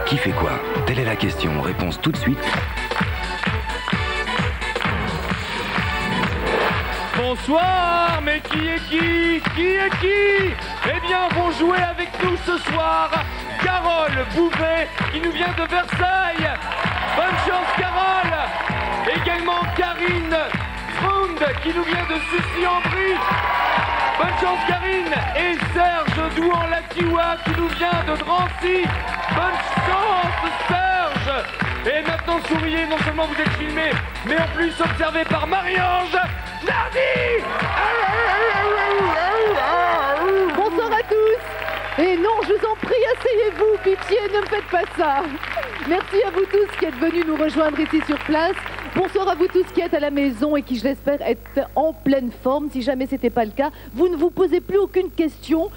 Qui fait quoi? Telle est la question. Réponse tout de suite. Bonsoir, mais qui est qui? Qui est qui? Eh bien, vont jouer avec nous ce soir Carole Bouvet, qui nous vient de Versailles. Bonne chance, Carole. Également Karine Frund, qui nous vient de Sucy-en-Brie. Bonne chance, Karine. Et Serge Douan-Latiwa, qui nous vient de Drancy. Bonne chance, Serge. Et maintenant, souriez, non seulement vous êtes filmé, mais en plus observé par Marie-Ange Nardi. Bonsoir à tous. Et non, je vous en prie, asseyez-vous, pitié, ne me faites pas ça. Merci à vous tous qui êtes venus nous rejoindre ici sur place. Bonsoir à vous tous qui êtes à la maison et qui, je l'espère, êtes en pleine forme. Si jamais ce n'était pas le cas, vous ne vous posez plus aucune question.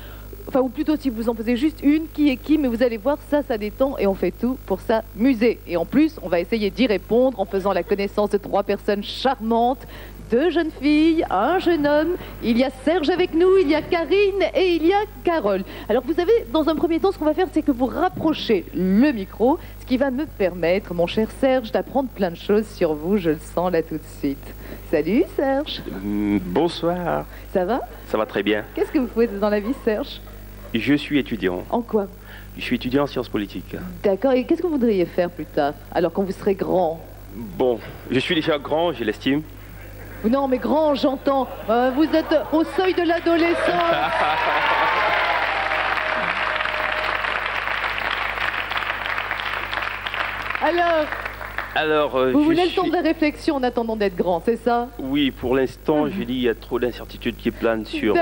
Enfin, ou plutôt si vous en posez juste une, qui est qui, mais vous allez voir, ça détend et on fait tout pour s'amuser. Et en plus, on va essayer d'y répondre en faisant la connaissance de 3 personnes charmantes, 2 jeunes filles, un jeune homme. Il y a Serge avec nous, il y a Karine et il y a Carole. Alors vous savez, dans un premier temps, ce qu'on va faire, c'est que vous rapprochez le micro, ce qui va me permettre, mon cher Serge, d'apprendre plein de choses sur vous. Je le sens là tout de suite. Salut Serge. Bonsoir. Ça va? Ça va très bien. Qu'est-ce que vous faites dans la vie, Serge? Je suis étudiant. En quoi? Je suis étudiant en sciences politiques. D'accord, et qu'est-ce que vous voudriez faire plus tard, alors quand vous serez grand? Bon, je suis déjà grand, je l'estime. Non, mais grand, j'entends. Vous êtes au seuil de l'adolescence. Alors, vous voulez le temps de la réflexion en attendant d'être grand, c'est ça? Oui, pour l'instant, je dis il y a trop d'incertitudes qui planent sur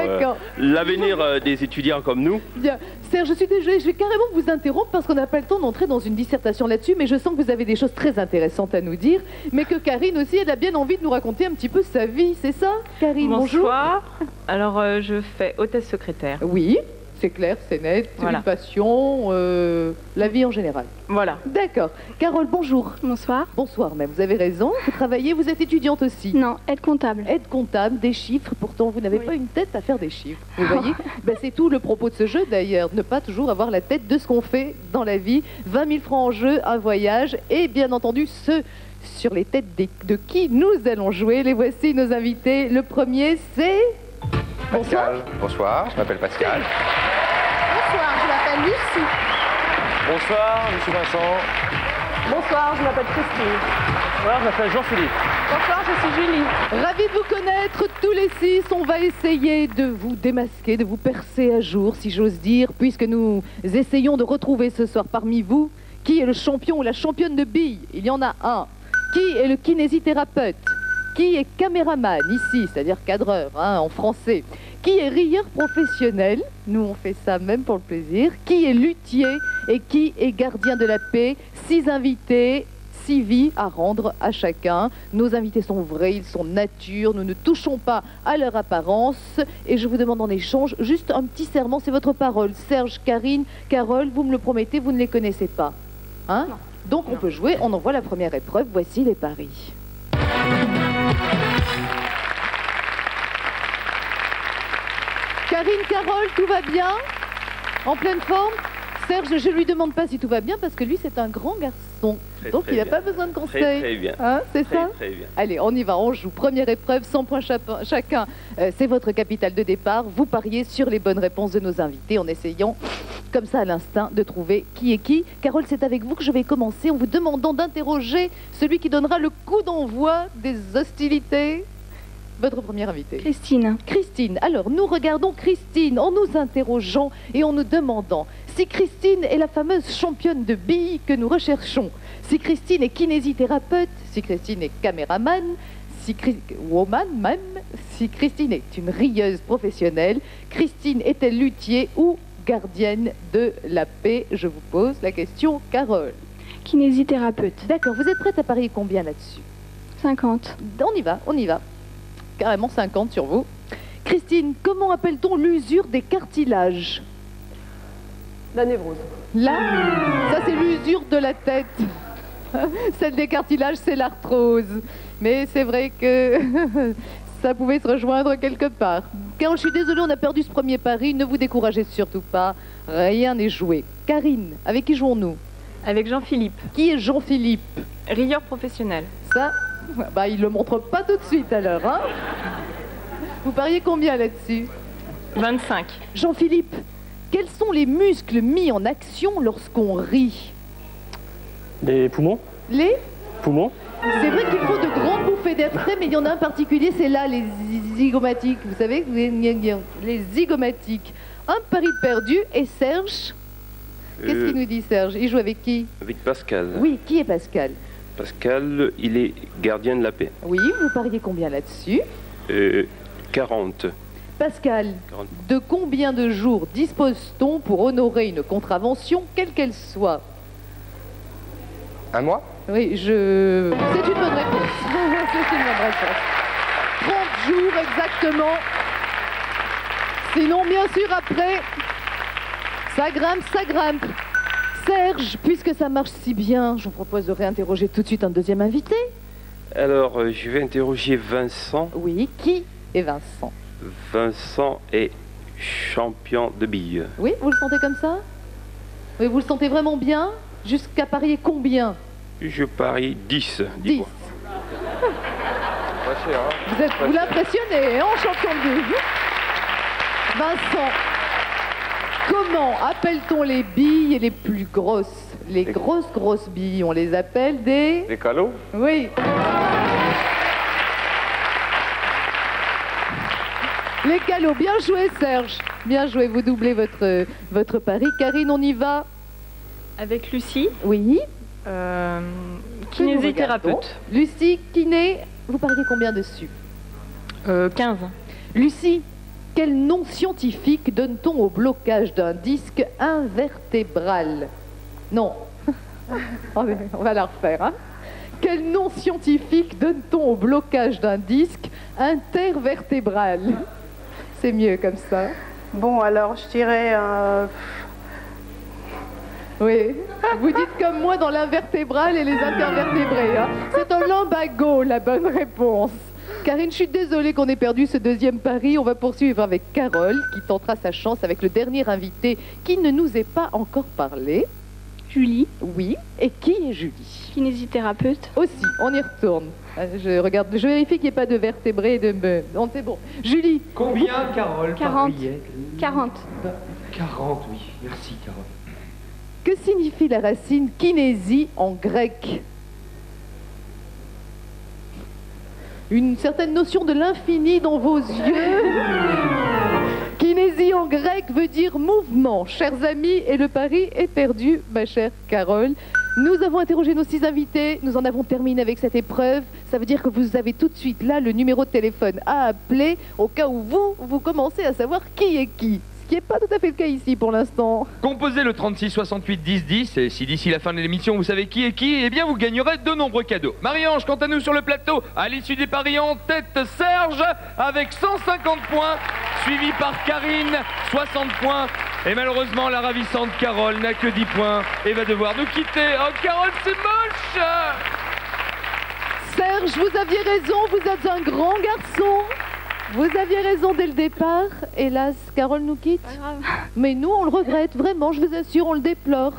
l'avenir des étudiants comme nous. Bien. Serge, je suis désolée, je vais carrément vous interrompre parce qu'on n'a pas le temps d'entrer dans une dissertation là-dessus, mais je sens que vous avez des choses très intéressantes à nous dire, mais que Karine aussi, elle a bien envie de nous raconter un petit peu sa vie, c'est ça, Karine? Bonsoir. Alors, je fais hôtesse secrétaire. Oui, c'est clair, c'est net, voilà. Une passion, la vie en général. Voilà. D'accord. Carole, bonjour. Bonsoir. Bonsoir, mais vous avez raison, vous travaillez, vous êtes étudiante aussi. Non, aide comptable. Aide comptable, des chiffres, pourtant vous n'avez pas une tête à faire des chiffres, vous voyez. C'est tout le propos de ce jeu d'ailleurs, ne pas toujours avoir la tête de ce qu'on fait dans la vie. 20 000 francs en jeu, un voyage, et bien entendu ceux sur les têtes de qui nous allons jouer. Les voici nos invités. Le premier c'est... Pascal. Bonsoir, je m'appelle Pascal. Bonsoir, je m'appelle Lucie. Bonsoir, je suis Vincent. Bonsoir, je m'appelle Christine. Bonsoir, je m'appelle Jean-Philippe. Bonsoir, je suis Julie. Ravi de vous connaître tous les 6. On va essayer de vous démasquer, de vous percer à jour, si j'ose dire, puisque nous essayons de retrouver ce soir parmi vous qui est le champion ou la championne de billes. Il y en a un. Qui est le kinésithérapeute? Qui est caméraman ici, c'est-à-dire cadreur en français? Qui est rieur professionnel? Nous on fait ça même pour le plaisir. Qui est luthier? Et qui est gardien de la paix? 6 invités, 6 vies à rendre à chacun. Nos invités sont vrais, ils sont nature, nous ne touchons pas à leur apparence. Et je vous demande en échange juste un petit serment, c'est votre parole. Serge, Karine, Carole, vous me le promettez, vous ne les connaissez pas. Hein? Non. Donc on peut jouer, on envoie la première épreuve, voici les paris. Karine, Carole, tout va bien? En pleine forme? Serge, je lui demande pas si tout va bien parce que lui c'est un grand garçon. Donc il n'a pas besoin de conseils. Très bien. Hein, c'est ça? Très bien. Allez, on y va, on joue. Première épreuve, 100 points chacun. C'est votre capital de départ. Vous pariez sur les bonnes réponses de nos invités en essayant, comme ça à l'instinct, de trouver qui est qui. Carole, c'est avec vous que je vais commencer en vous demandant d'interroger celui qui donnera le coup d'envoi des hostilités. Votre première invitée. Christine. Christine. Alors, nous regardons Christine en nous interrogeant et en nous demandant si Christine est la fameuse championne de billes que nous recherchons, si Christine est kinésithérapeute, si Christine est caméraman, si woman même, si Christine est une rieuse professionnelle, Christine est-elle luthier ou gardienne de la paix? Je vous pose la question, Carole. Kinésithérapeute. D'accord, vous êtes prête à parier combien là-dessus? 50. On y va, on y va. Carrément 50 sur vous. Christine, comment appelle-t-on l'usure des cartilages? La névrose. Là, ça c'est l'usure de la tête. Celle des cartilages, c'est l'arthrose. Mais c'est vrai que ça pouvait se rejoindre quelque part. Car je suis désolée, on a perdu ce premier pari. Ne vous découragez surtout pas. Rien n'est joué. Karine, avec qui jouons-nous? Avec Jean-Philippe. Qui est Jean-Philippe? Rieur professionnel. Ça, bah, il le montre pas tout de suite alors. Hein. Vous pariez combien là-dessus? 25. Jean-Philippe, quels sont les muscles mis en action lorsqu'on rit? Les poumons? Les Poumons? C'est vrai qu'il faut de grandes bouffées d'air frais, mais il y en a un particulier, c'est là, les zygomatiques. Vous savez, les zygomatiques. Un pari perdu, et Serge? Qu'est-ce qu'il nous dit, Serge? Il joue avec qui? Avec Pascal. Oui, qui est Pascal? Pascal, il est gardien de la paix. Oui, vous pariez combien là-dessus? 40. Pascal, 40. de combien de jours dispose-t-on pour honorer une contravention, quelle qu'elle soit? Un mois? Oui, c'est une bonne réponse. C'est une bonne réponse. 30 jours exactement. Sinon, bien sûr, après, ça grimpe, ça grimpe. Serge, puisque ça marche si bien, je vous propose de réinterroger tout de suite un deuxième invité. Alors, je vais interroger Vincent. Oui, qui est Vincent? Vincent est champion de billes. Oui, vous le sentez comme ça? Oui, vous le sentez vraiment bien? Jusqu'à parier combien? Je parie 10. 10. Vous l'impressionnez, hein, champion de billes. Vincent, comment appelle-t-on les billes les plus grosses? Les grosses billes, on les appelle des... Des calots? Oui. Les calots, bien joué Serge. Bien joué, vous doublez votre pari. Karine, on y va? Avec Lucie. Oui. Kinésithérapeute. Lucie, kiné, vous pariez combien dessus? 15. Lucie, quel nom scientifique donne-t-on au blocage d'un disque invertébral? Non. On va la refaire. Hein. Quel nom scientifique donne-t-on au blocage d'un disque intervertébral? C'est mieux comme ça. Bon, alors, je dirais... Oui, vous dites comme moi dans l'invertébral et les intervertébrés. Hein. C'est un lumbago, la bonne réponse. Karine, je suis désolée qu'on ait perdu ce deuxième pari. On va poursuivre avec Carole, qui tentera sa chance avec le dernier invité qui ne nous est pas encore parlé. Julie. Oui, et qui est Julie? Kinésithérapeute. Aussi, on y retourne. Je vérifie qu'il n'y ait pas de vertébrés et de... Non, c'est bon. Julie. Combien, Carole? 40. 40. 40, oui. Merci, Carole. Que signifie la racine kinésie en grec? Une certaine notion de l'infini dans vos yeux. Kinésie en grec veut dire mouvement, chers amis, et le pari est perdu, ma chère Carole. Nous avons interrogé nos 6 invités, nous en avons terminé avec cette épreuve. Ça veut dire que vous avez tout de suite là le numéro de téléphone à appeler au cas où vous commencez à savoir qui est qui. Ce qui n'est pas tout à fait le cas ici pour l'instant. Composez le 36 68 10 10 et si d'ici la fin de l'émission vous savez qui est qui, eh bien vous gagnerez de nombreux cadeaux. Marie-Ange, quant à nous sur le plateau, à l'issue des paris en tête, Serge avec 150 points, suivi par Karine, 60 points. Et malheureusement, la ravissante Carole n'a que 10 points et va devoir nous quitter. Oh Carole, c'est moche! Serge, vous aviez raison, vous êtes un grand garçon. Vous aviez raison dès le départ. Hélas, Carole nous quitte. Pas grave. Mais nous, on le regrette, vraiment, je vous assure, on le déplore.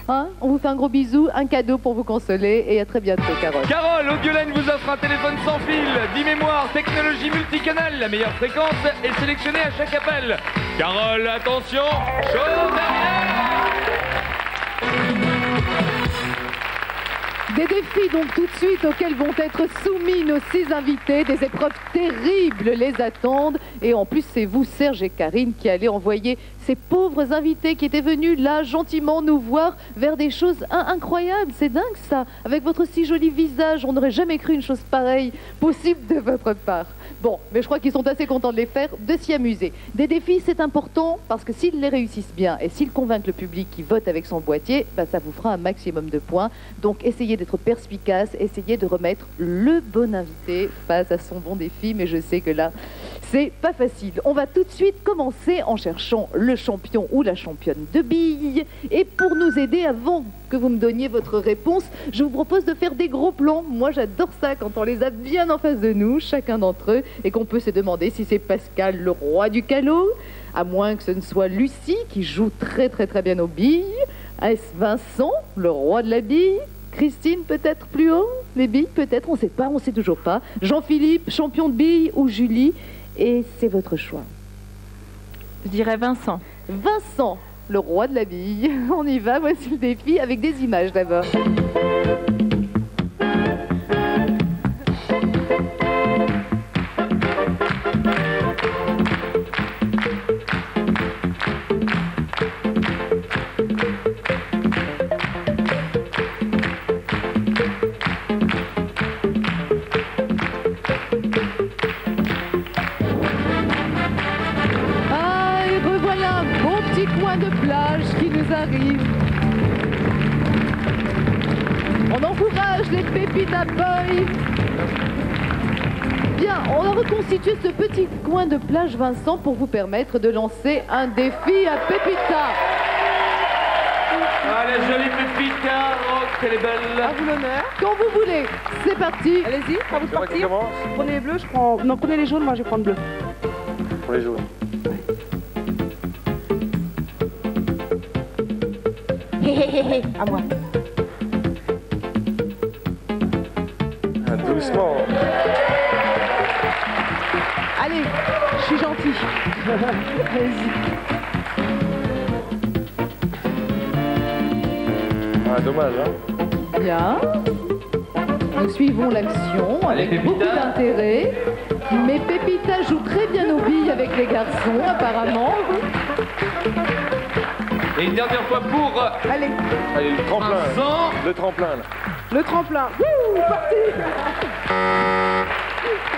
Hein, on vous fait un gros bisou, un cadeau pour vous consoler et à très bientôt, Carole. Carole, Audioline vous offre un téléphone sans fil, 10 mémoires, technologie multicanal, la meilleure fréquence est sélectionnée à chaque appel. Carole, attention, chose derrière. Des défis donc tout de suite auxquels vont être soumis nos 6 invités. Des épreuves terribles les attendent. Et en plus, c'est vous, Serge et Karine, qui allez envoyer ces pauvres invités qui étaient venus là gentiment nous voir vers des choses incroyables. C'est dingue ça. Avec votre si joli visage, on n'aurait jamais cru une chose pareille possible de votre part. Bon, mais je crois qu'ils sont assez contents de les faire, de s'y amuser. Des défis, c'est important parce que s'ils les réussissent bien et s'ils convainquent le public qui vote avec son boîtier, bah, ça vous fera un maximum de points. Donc essayez d'être perspicace, essayez de remettre le bon invité face à son bon défi, mais je sais que là, c'est pas facile. On va tout de suite commencer en cherchant le champion ou la championne de billes. Et pour nous aider, avant que vous me donniez votre réponse, je vous propose de faire des gros plans. Moi, j'adore ça quand on les a bien en face de nous, chacun d'entre eux, et qu'on peut se demander si c'est Pascal, le roi du calot, à moins que ce ne soit Lucie, qui joue très très très bien aux billes. Est-ce Vincent, le roi de la bille? Christine, peut-être plus haut? Les billes, peut-être, on ne sait pas, on ne sait toujours pas. Jean-Philippe, champion de billes, ou Julie? Et c'est votre choix. Je dirais Vincent. Vincent, le roi de la bille. On y va, voici le défi avec des images d'abord. Coin de plage qui nous arrive. On encourage les Pépita Boys. Bien, on a reconstitué ce petit coin de plage, Vincent, pour vous permettre de lancer un défi à Pépita. Ah, la jolie Pépita, oh, qu'elle est belle. À vous l'honneur. Quand vous voulez, c'est parti. Allez-y, à vous de partir. Prenez les bleus, je prends... Non, prenez les jaunes, moi je vais prendre bleu. Pour les jaunes. À moi. Ah, doucement. Allez, je suis gentil. Vas-y. Ah, dommage, hein. Bien. Nous suivons l'action avec beaucoup d'intérêt. Mais Pépita joue très bien aux billes avec les garçons, apparemment. Et une dernière fois pour Allez, Allez, le tremplin. Vincent. Le tremplin, là. le tremplin. Wouh, parti.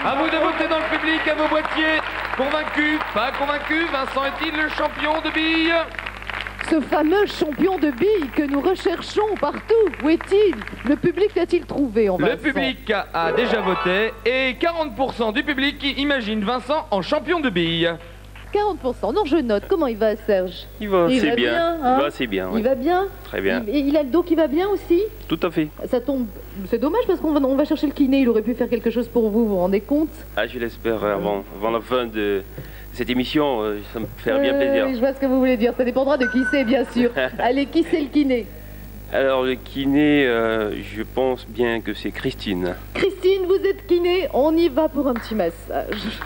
À vous de voter dans le public, à vos boîtiers. Convaincu, pas convaincu, Vincent est-il le champion de billes? Ce fameux champion de billes que nous recherchons partout, où est-il? Le public l'a-t-il trouvé en Vincent? Le public a déjà voté et 40% du public imagine Vincent en champion de billes. 40%. Non, je note. Comment il va, Serge? Il va Il assez va bien. bien, hein? Il va assez bien, oui. Il va bien? Très bien. Il a le dos qui va bien aussi? Tout à fait. Ça tombe... C'est dommage parce qu'on va chercher le kiné. Il aurait pu faire quelque chose pour vous, vous vous rendez compte? Ah, je l'espère avant la fin de cette émission, ça me fait bien plaisir. Je vois ce que vous voulez dire. Ça dépendra de qui c'est, bien sûr. Allez, qui c'est le kiné? Alors, le kiné, je pense bien que c'est Christine. Christine, vous êtes kiné. On y va pour un petit massage.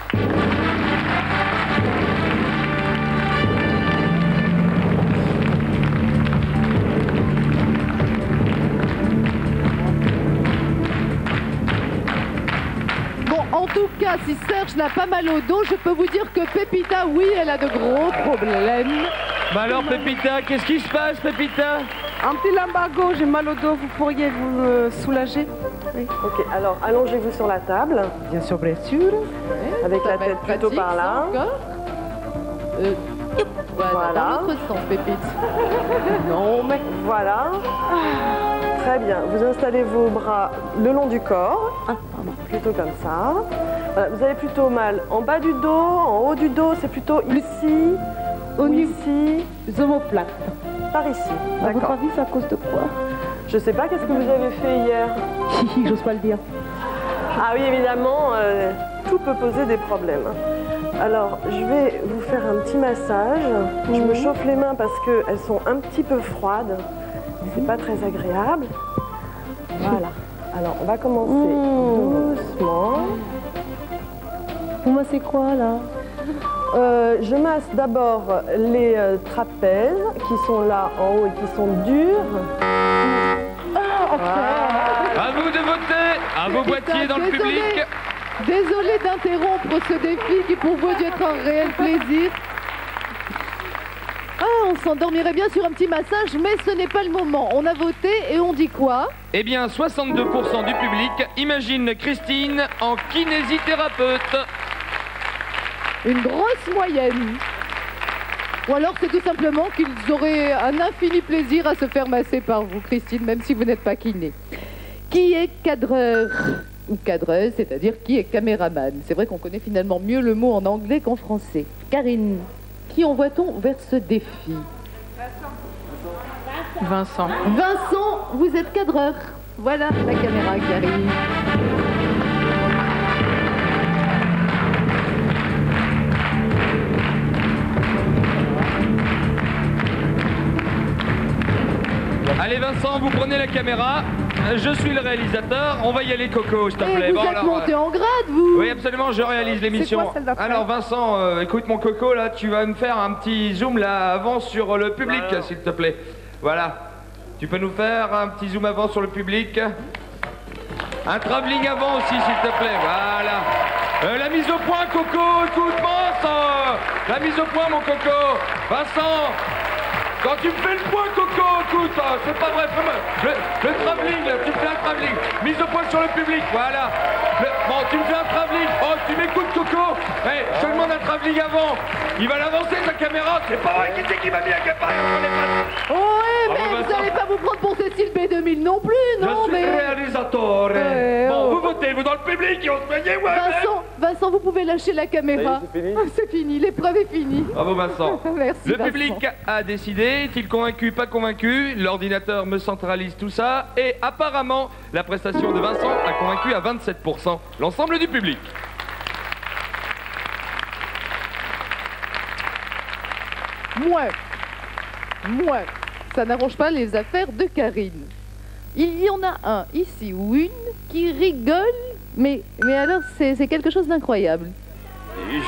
En tout cas, si Serge n'a pas mal au dos, je peux vous dire que Pépita, oui, elle a de gros problèmes. Bah alors Pépita, qu'est-ce qui se passe Pépita? Un petit lumbago, j'ai mal au dos, vous pourriez vous soulager? Oui. Ok, alors allongez-vous sur la table. Bien sûr, bien sûr. Avec la tête plutôt par là. Voilà, dans l'autre sens, Pépite. Non, mais voilà. Très bien. Vous installez vos bras le long du corps. Plutôt comme ça. Voilà, vous avez plutôt mal en bas du dos, en haut du dos, c'est plutôt ici, ou ici. Omoplate. Par ici. À votre avis, c'est à cause de quoi? Je sais pas, qu'est-ce que vous avez fait hier? J'ose pas le dire. Ah oui, évidemment, tout peut poser des problèmes. Alors, je vais vous faire un petit massage. Je me chauffe les mains parce qu'elles sont un petit peu froides. C'est pas très agréable. Voilà. Alors, on va commencer doucement. Vous massez quoi, là? Je masse d'abord les trapèzes qui sont là en haut et qui sont durs. À vous de voter, à vos boîtiers dans le public. Désolé d'interrompre ce défi qui pour vous a dû être un réel plaisir. Ah, on s'endormirait bien sur un petit massage, mais ce n'est pas le moment. On a voté et on dit quoi? Eh bien, 62% du public imagine Christine en kinésithérapeute. Une grosse moyenne. Ou alors c'est tout simplement qu'ils auraient un infini plaisir à se faire masser par vous, Christine, même si vous n'êtes pas kiné. Qui est cadreur ou cadreuse, c'est-à-dire qui est caméraman? C'est vrai qu'on connaît finalement mieux le mot en anglais qu'en français. Karine, qui envoie-t-on vers ce défi? Vincent. Vincent, vous êtes cadreur. Voilà la caméra qui arrive. Allez Vincent, vous prenez la caméra. Je suis le réalisateur. On va y aller Coco, s'il te plaît. Vous êtes monté en grade, vous? Oui, absolument, je réalise l'émission. Alors Vincent, écoute mon Coco, là, tu vas me faire un petit zoom là avant sur le public, s'il te plaît. Voilà. Tu peux nous faire un petit zoom avant sur le public? Un travelling avant aussi, s'il te plaît. Voilà. La mise au point, Coco. Écoute, Vincent. La mise au point, mon Coco. Vincent. Quand tu me fais le point, Coco, écoute, c'est pas vrai. Le travelling, là, tu me fais un travelling. Mise au point sur le public, voilà. Bon, tu me fais un travelling. Oh, tu m'écoutes, Coco. Hey, je te demande un travelling avant. Il va l'avancer, sa caméra. C'est pas vrai qui m'a mis à caméra. Oh, ouais, mais vous allez pas vous prendre pour Cécile B2000 non plus, non? Je suis réalisateur. Bon, vous votez, vous dans le public, et on se voyait, ouais. Vincent, vous pouvez lâcher la caméra. C'est fini. C'est fini, l'épreuve est finie. Bravo, Vincent. Merci, Le Vincent. public a décidé. Est-il convaincu, pas convaincu? L'ordinateur me centralise tout ça. Et apparemment, la prestation de Vincent a convaincu à 27% l'ensemble du public. Moi, ça n'arrange pas les affaires de Karine. Il y en a un ici ou une qui rigole, mais alors c'est quelque chose d'incroyable.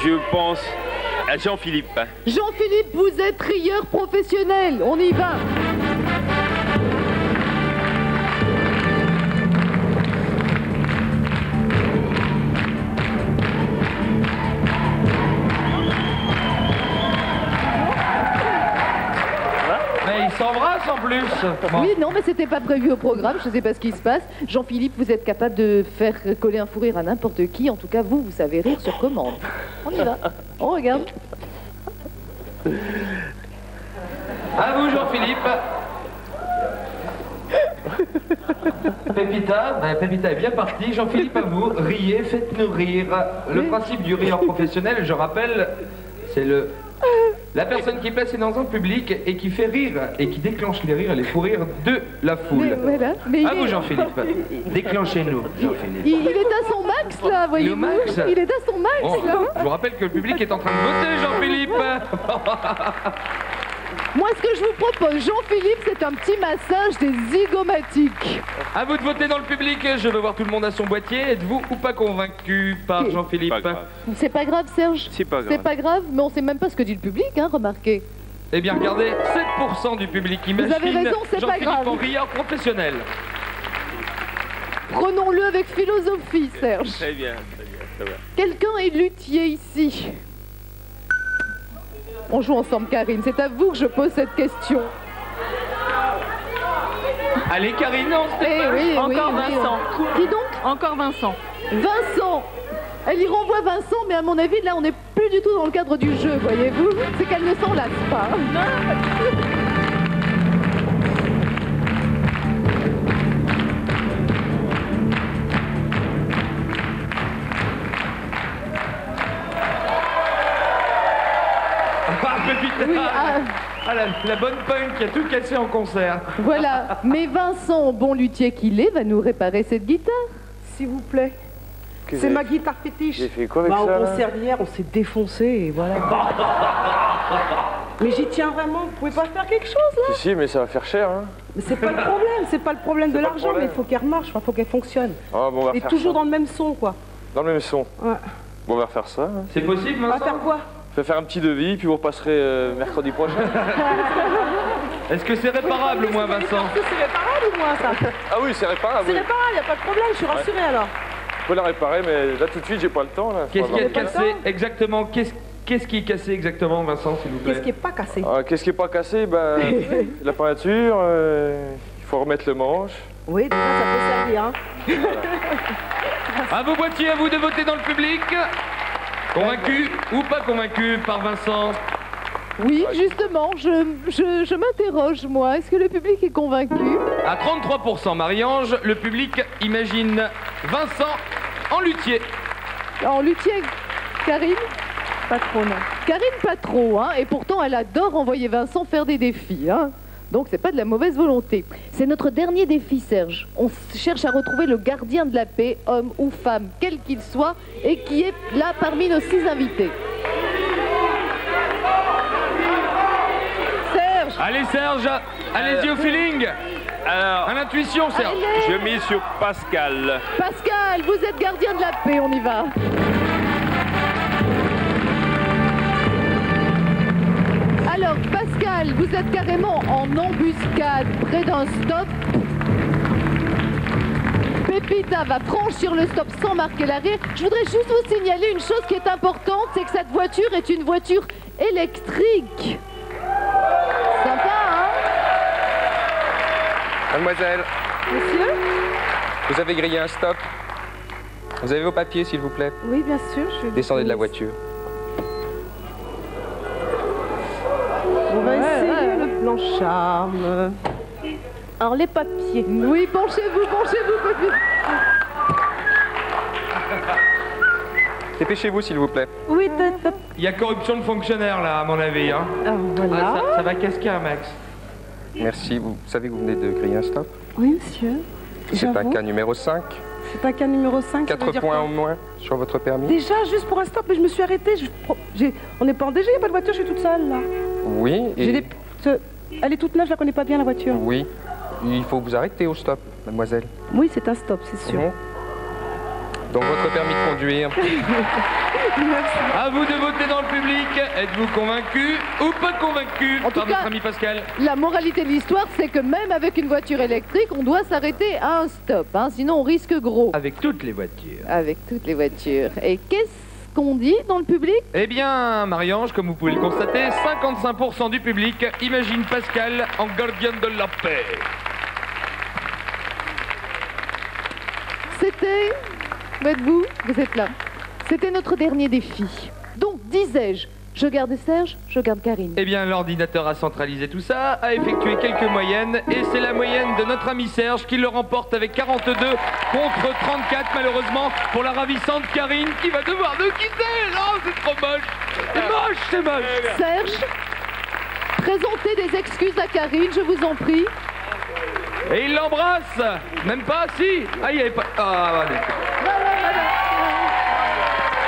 Je pense à Jean-Philippe. Jean-Philippe, vous êtes rieur professionnel, on y va. Mais il s'embrasse en plus. Bon. Oui, non, mais c'était pas prévu au programme, je sais pas ce qui se passe. Jean-Philippe, vous êtes capable de faire coller un fou rire à n'importe qui, en tout cas vous savez rire sur commande. On y va, on regarde. À vous, Jean-Philippe. Pépita est bien partie. Jean-Philippe, à vous. Riez, faites-nous rire. Le principe du rire professionnel, je rappelle, c'est la personne qui est placée dans un public et qui fait rire et qui déclenche les rires et les fous rires de la foule. Mais à vous, Jean-Philippe. Déclenchez-nous, Jean-Philippe. Il est à son max, là, voyez-vous. max. Il est à son max, Bon, là. je vous rappelle que le public est en train de voter, Jean-Philippe. Moi, ce que je vous propose, Jean-Philippe, c'est un petit massage des zygomatiques. À vous de voter dans le public. Je veux voir tout le monde à son boîtier. Êtes-vous ou pas convaincu par Jean-Philippe? Pas grave. C'est pas grave, Serge? C'est pas grave. C'est pas grave, mais on sait même pas ce que dit le public, hein, remarquez. Eh bien, regardez, 7% du public imagine avez raison, c'est pas Jean-Philippe grave. en rieur professionnel. Prenons-le avec philosophie, Serge. Très bien, ça va. Quelqu'un est luthier ici. On joue ensemble, Karine. C'est à vous que je pose cette question. Allez, Karine, on se Eh oui, Encore oui, Vincent. Qui donc? Encore Vincent. Vincent. Elle y renvoie Vincent, mais à mon avis, là, on n'est plus du tout dans le cadre du jeu, voyez-vous. C'est qu'elle ne s'en lasse pas. Pépita. Oui, La bonne punk qui a tout cassé en concert. voilà. Mais Vincent, bon luthier qu'il est, va nous réparer cette guitare. S'il vous plaît. Que C'est j'ai- ma guitare fétiche. J'ai fait quoi avec Au ça, là concert d'hier, on s'est défoncé et voilà. Mais j'y tiens vraiment. Vous pouvez pas faire quelque chose là? Si, mais ça va faire cher, hein. Mais c'est pas le problème. C'est pas le problème de pas le l'argent, mais problème. il faut qu'elle remarche, il faut qu'elle fonctionne. Ah, bon, on va Et refaire toujours ça. dans le même son, quoi. Dans le même son. Ouais. Bon, on va refaire ça. Hein. C'est possible, On va Vincent? faire quoi? Je vais faire un petit devis, puis vous repasserez mercredi prochain. Est-ce que c'est réparable, au moins, Vincent? C'est réparable ou moi ça? Ah oui, c'est réparable. C'est Oui. réparable, y a pas de problème, je suis rassurée alors. Je peux la réparer, mais là tout de suite, j'ai pas le temps. Là. Qu'est-ce qui est pas le cassé temps. exactement? Qu'est-ce qui est cassé exactement, Vincent, s'il vous plaît? Qu'est-ce qui est pas cassé? Ah, qu'est-ce qui est pas cassé? Ben, la peinture, il faut remettre le manche. Oui, déjà ça peut servir. Hein. À vos boîtiers, à vous de voter dans le public. Convaincu ou pas convaincu par Vincent? Oui, justement, je m'interroge, moi. Est-ce que le public est convaincu? À 33%, Marie-Ange, le public imagine Vincent en luthier. En luthier, Karine? Pas trop, non. Karine, pas trop, hein. Et pourtant, elle adore envoyer Vincent faire des défis, hein. Donc, c'est pas de la mauvaise volonté. C'est notre dernier défi, Serge. On cherche à retrouver le gardien de la paix, homme ou femme, quel qu'il soit, et qui est là parmi nos 6 invités. Serge! Allez, Serge, allez-y au feeling. Alors, À l'intuition, Serge. je mise sur Pascal. Pascal, vous êtes gardien de la paix, on y va. Alors, Pascal, vous êtes carrément en embuscade près d'un stop. Pépita va franchir le stop sans marquer l'arrêt. Je voudrais juste vous signaler une chose qui est importante, c'est que cette voiture est une voiture électrique. Sympa, hein? Mademoiselle, Monsieur? vous avez grillé un stop. Vous avez vos papiers, s'il vous plaît. Oui, bien sûr. Descendez de la voiture. On va essayer le plan charme. Alors, les papiers. Oui, penchez-vous, Pépita. Dépêchez-vous, s'il vous plaît. Oui, top. Il y a corruption de fonctionnaires là, à mon avis. Hein. Voilà. Ah, ça va casquer un max. Merci. Vous savez que vous venez de griller un stop. Oui, monsieur. C'est un J'avoue. cas numéro 5. C'est un cas numéro 5. 4 points en moins sur votre permis. Déjà, juste pour un stop, mais je me suis arrêtée. On n'est pas en DG, il n'y a pas de voiture, je suis toute seule, là. Oui, et... Elle est toute neuve, je la connais pas bien, la voiture. Oui. Il faut vous arrêter au stop, mademoiselle. Oui, c'est un stop, c'est sûr. Donc votre permis de conduire. À vous de voter dans le public. Êtes-vous convaincu ou pas convaincu En tout par cas- notre ami Pascal? La moralité de l'histoire, c'est que même avec une voiture électrique, on doit s'arrêter à un stop, hein, sinon on risque gros. Avec toutes les voitures. Avec toutes les voitures. Et qu'est-ce qu'on dit dans le public? Eh bien, Marie-Ange, comme vous pouvez le constater, 55% du public imagine Pascal en gardien de la paix. C'était... Êtes-vous? Vous êtes là. C'était notre dernier défi. Donc, disais-je, je garde Serge, je garde Karine. Eh bien, l'ordinateur a centralisé tout ça, a effectué quelques moyennes, et c'est la moyenne de notre ami Serge qui le remporte avec 42 contre 34, malheureusement, pour la ravissante Karine qui va devoir nous quitter. Non, c'est trop moche. C'est moche. Serge, présentez des excuses à Karine, je vous en prie. Et il l'embrasse. Même pas, si. Ah, il n'y avait pas... Ah, allez.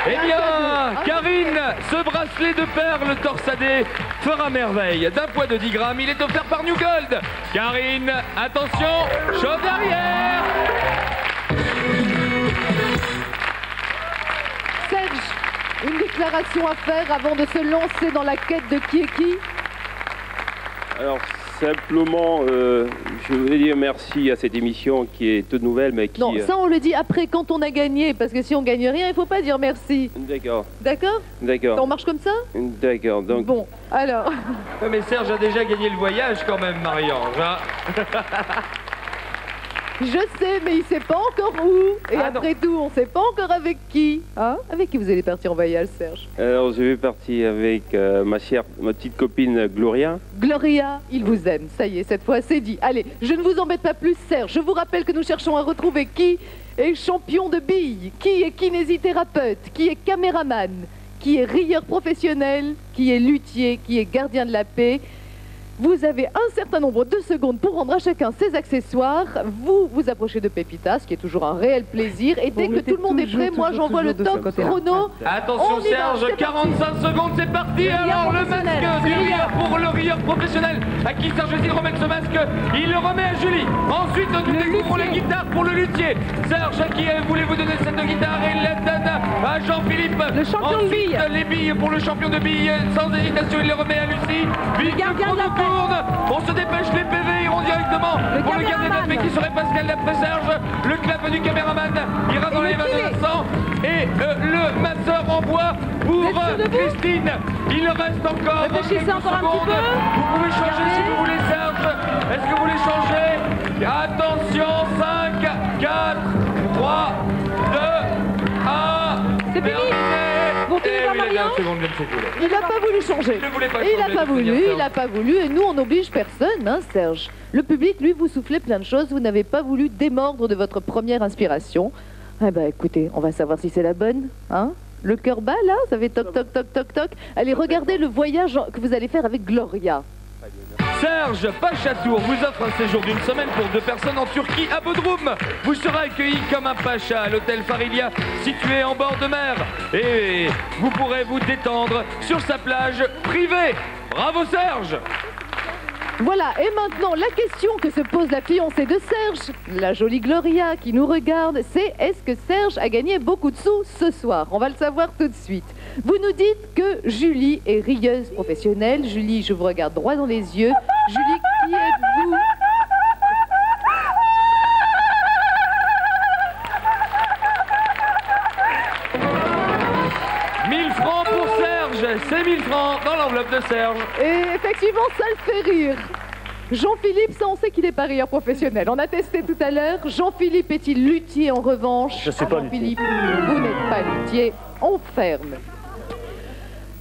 Eh bien, Karine, ce bracelet de perles torsadé fera merveille. D'un poids de 10 grammes, il est offert par New Gold. Karine, attention, chauffe derrière. Serge, une déclaration à faire avant de se lancer dans la quête de qui est qui? Alors, simplement, je voudrais dire merci à cette émission qui est toute nouvelle, mais qui... Non, ça on le dit après quand on a gagné, parce que si on gagne rien, il faut pas dire merci. D'accord, D'accord? On d'accord, marche comme ça? d'accord. Donc, Bon, alors... Mais Serge a déjà gagné le voyage quand même, Marie-Ange. Hein. Je sais, mais il sait pas encore où. Et Ah, après tout, on sait pas encore avec qui. Hein? Avec qui vous allez partir en voyage, Serge? alors je vais partir avec ma petite copine Gloria. Gloria, il vous aime. Ça y est, cette fois, c'est dit. Allez, je ne vous embête pas plus, Serge. Je vous rappelle que nous cherchons à retrouver qui est champion de billes, qui est kinésithérapeute, qui est caméraman, qui est rieur professionnel, qui est luthier, qui est gardien de la paix. Vous avez un certain nombre de secondes pour rendre à chacun ses accessoires. Vous vous approchez de Pépita, ce qui est toujours un réel plaisir. Et dès que tout le monde est prêt, moi j'envoie le top chrono. Attention On y va, Serge, c'est parti. 45 secondes, c'est parti. Alors le masque du rieur pour le rieur professionnel. À qui Serge va-t-il remettre ce masque? Il le remet à Julie. Ensuite, nous découvrons les guitares pour le luthier. Serge, à qui voulez-vous donner cette guitare? Il la donne à Jean-Philippe. Le champion de billes. Les billes pour le champion de billes. Sans hésitation, il les remet à Lucie. Vite, le gardien de la chrono tourne. On se dépêche, les PV iront directement pour le gardien de la paix qui serait Pascal d'après Serge. Le clap du caméraman ira dans les mains de Vincent. Et le masseur en bois pour Christine. Il reste encore Réfléchissez quelques encore un petit secondes. peu. Vous pouvez changer si vous voulez, Serge. Est-ce que vous voulez changer? Attention, 5, 4, 3, 2, 1. C'est fini. Vous retenez pas Marion? Il n'a pas voulu changer. Il ne voulait pas Il n'a changer, pas de voulu, toute manière, il n'a pas voulu. Et nous, on n'oblige personne, hein, Serge. Le public, lui, vous soufflez plein de choses. Vous n'avez pas voulu démordre de votre première inspiration. Eh ben, écoutez, on va savoir si c'est la bonne, hein. Le cœur bat, là, ça fait toc, toc, toc, toc, toc. Allez, regardez le voyage que vous allez faire avec Gloria. Serge Pachatour vous offre un séjour d'une semaine pour 2 personnes en Turquie à Bodrum. Vous serez accueilli comme un pacha à l'hôtel Farilia situé en bord de mer. Et vous pourrez vous détendre sur sa plage privée. Bravo Serge! Voilà, et maintenant, la question que se pose la fiancée de Serge, la jolie Gloria qui nous regarde, c'est est-ce que Serge a gagné beaucoup de sous ce soir? On va le savoir tout de suite. Vous nous dites que Julie est rieuse professionnelle. Julie, je vous regarde droit dans les yeux. Julie, qui êtes-vous? C'est 1000 francs dans l'enveloppe de Serge. Et effectivement, ça le fait rire. Jean-Philippe, ça on sait qu'il n'est pas rieur professionnel. On a testé tout à l'heure. Jean-Philippe est-il luthier en revanche? Je suis pas Jean-Philippe, vous n'êtes pas luthier. On ferme.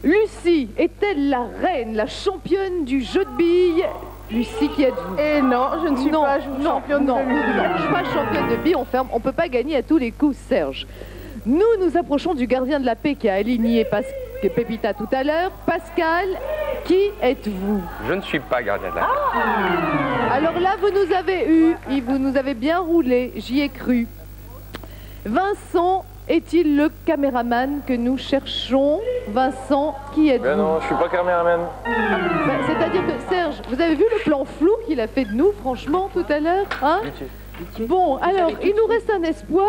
Lucie est-elle la reine, la championne du jeu de billes? Lucie, qui êtes-vous? Et non, je ne suis pas championne de billes. Non, je suis pas championne de billes. On ferme. On peut pas gagner à tous les coups, Serge. Nous approchons du gardien de la paix qui a aligné Pépita tout à l'heure. Pascal, qui êtes-vous? Je ne suis pas gardien de la paix. Alors là, vous nous avez eu, vous nous avez bien roulé, j'y ai cru. Vincent est-il le caméraman que nous cherchons? Vincent, qui êtes-vous? Ben non, je suis pas caméraman. C'est-à-dire que Serge, vous avez vu le plan flou qu'il a fait de nous, franchement, tout à l'heure, hein? Bon, alors, il nous reste un espoir.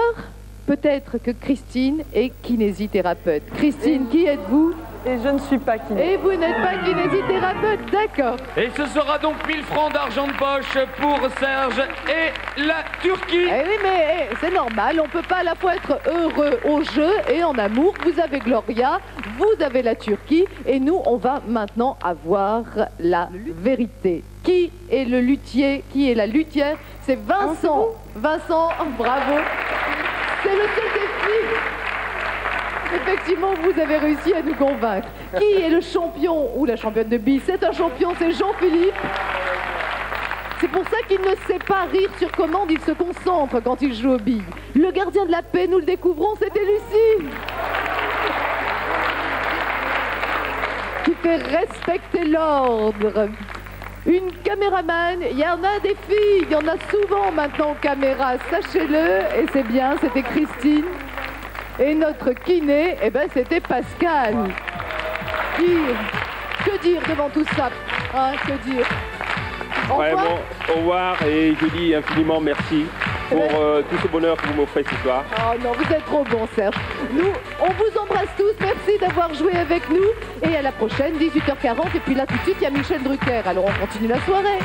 Peut-être que Christine est kinésithérapeute. Christine, qui êtes-vous? Et je ne suis pas kinésithérapeute. Et vous n'êtes pas kinésithérapeute, d'accord. Et ce sera donc 1000 francs d'argent de poche pour Serge et la Turquie. Eh oui, mais c'est normal, on peut pas à la fois être heureux au jeu et en amour. Vous avez Gloria, vous avez la Turquie, et nous, on va maintenant avoir la vérité. Qui est le luthier? Qui est la luthière? C'est Vincent. Vincent, bravo. C'est le seul défi. Effectivement, vous avez réussi à nous convaincre. Qui est le champion ou la championne de billes? C'est un champion, c'est Jean-Philippe. C'est pour ça qu'il ne sait pas rire sur commande, il se concentre quand il joue aux billes. Le gardien de la paix, nous le découvrons, c'était Lucie. Qui fait respecter l'ordre. Une caméraman, il y en a des filles, il y en a souvent maintenant aux caméras, sachez-le, et c'est bien, c'était Christine. Et notre kiné, eh ben c'était Pascal. Que dire devant tout ça, hein, que dire? Au revoir. Vraiment, au revoir et je dis infiniment merci pour tout ce bonheur que vous m'offrez ce soir. Oh non, vous êtes trop bon, Serge. Nous, on vous embrasse tous. Merci d'avoir joué avec nous. Et à la prochaine, 18h40. Et puis là, tout de suite, il y a Michel Drucker. Alors, on continue la soirée.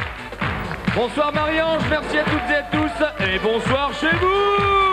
Bonsoir Marie-Ange, merci à toutes et à tous. Et bonsoir chez vous.